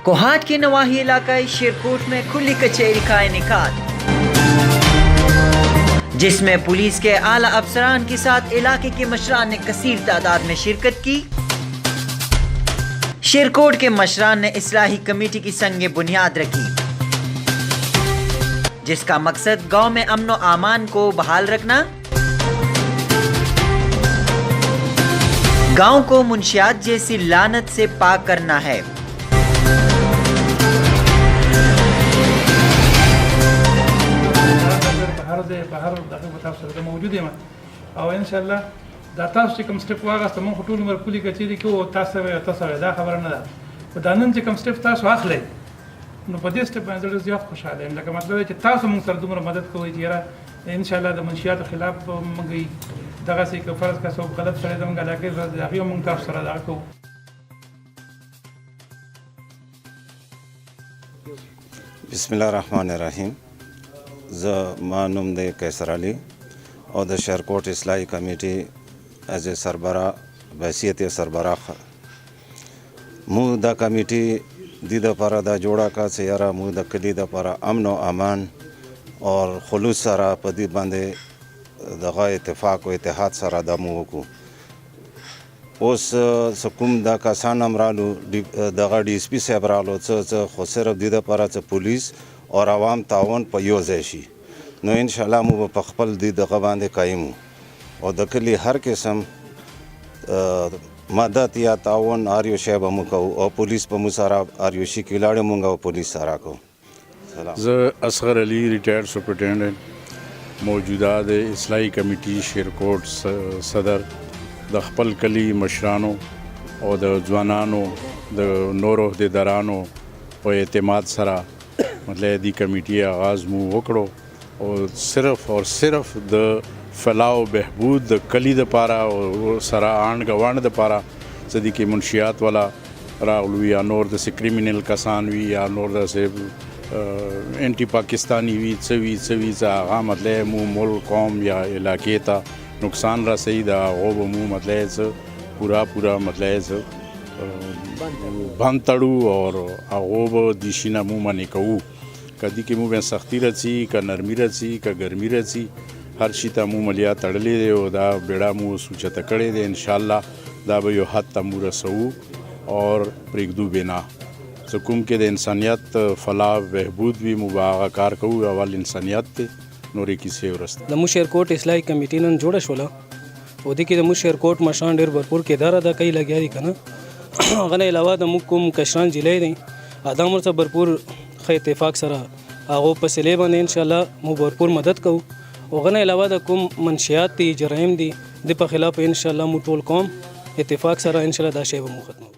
कोहाट के नवाही इलाकाई शेरकोट में खुली कचहरी का इनेकाद, जिसमें पुलिस के आला अफसरान के साथ इलाके के मशरान ने कसीर तादाद में शिरकत की। शेरकोट के मशरान ने इस्लाही कमेटी की संगे बुनियाद रखी, जिसका मकसद गांव में अमन व आमान को बहाल रखना, गांव को मुंशियात जैसी लानत से पाक करना है। بهر دغه په تاسو سره موجود یم او ان شاء الله دا تاسو چې کوم سټپ واغسته مونږ ټول عمر پولی کچېری کې او تاسو دا خبره نه ده په دا نن چې کوم سټپ تاسو اخلئ نو په دې سټپ باندې ډېر زیات خوشاله یم. لکه مطلب چې تاسو مونږ سره دومره مدد کوئ چې یاره ان شاء الله د منشیاتو خلاف مونږ دغسې که فرض کړه څوک غلط سړی زموږ علاقې د هغې مونږ تاسو سره دغه کوو. بسم الله الرحمن الرحیم. ما نوم دی قیصر علي او د شرکوټ اصلاحي کمیټي ایز ا سربراہ بحیثیت سربراہ مو دا کمیټي د لپاره دا جوړه کا چې یاره مو د کلی د لپاره امن او امان او خلوص سره په دې باندې دغه اتفاق او اتحاد سره د مو وکړو. اوس کوم دا کسان امرالو دغه ډي اس پي صاحب رالو څه خو صرف د لپاره چې پولیس اور عوام تعاون په یو ځای شي نو ان شاء الله مو په خپل دغه باندې قایم او د کلی هر قسم مدد یا تعاون هر یو شی به مو کوو او پولیس په مو سره هر یو شي کې لاړې مونږ او پولیس سره کوو. زه اصغر علي ریټایر سپرنټنډنټ موجوده د اصلاحي کمیټي شیرکوټ صدر د خپل کلی مشرانو او د ځوانانو د نورو عہدیدارانو په اعتماد سره مطلب دی کمیٹی آغاز مو وکړو او صرف اور صرف د فلاح و بهبود د کلی د پاره او سره آنډ غوانډ د پاره صدی کې منشیات والا راغلو یا نور د کریمینل کسان وی یا نور د انټي پاکستانی وی څوی هغه مطلب مو ملک قوم یا علاقې ته نقصان رسوي دا غوب مو مطلب پورا مطلب بند تړو اور هغه د شینه مو باندې کوو. کدی کې مو به سختی رسی که نرمی رسی که ګرمي رسی هر شي ته مو ملیا تړلې دی او دا بیړه مو سوچته کړې دی. ان شاء الله دا به یو حد ته مو رسو اور پرېږدو بنا څه کوم کې د انسانیت فلاح بهبود وي مو به هغه کار کوو. اول انسانیت دی نورې کیسې ورسته د مو شیرکوټ اصلاحي کمیټي نن جوړه شوله او دې کې د مو شیرکوټ مشران ډېر بھرپور کردار ادا کوي لګیا دي که نه. هغه نه علاوه د موږ کوم کشران جلی دی ادم ورته بھرپور ښه اتفاق سره هغو په سلې باندې انشاءالله مو بھرپور مدد کوو. هغه نه علاوه د کوم منشیات دي جرایم دي د په خلاف انشاءالله مو ټول قوم اتفاق سره انشاءالله دا شی به مو ختموو.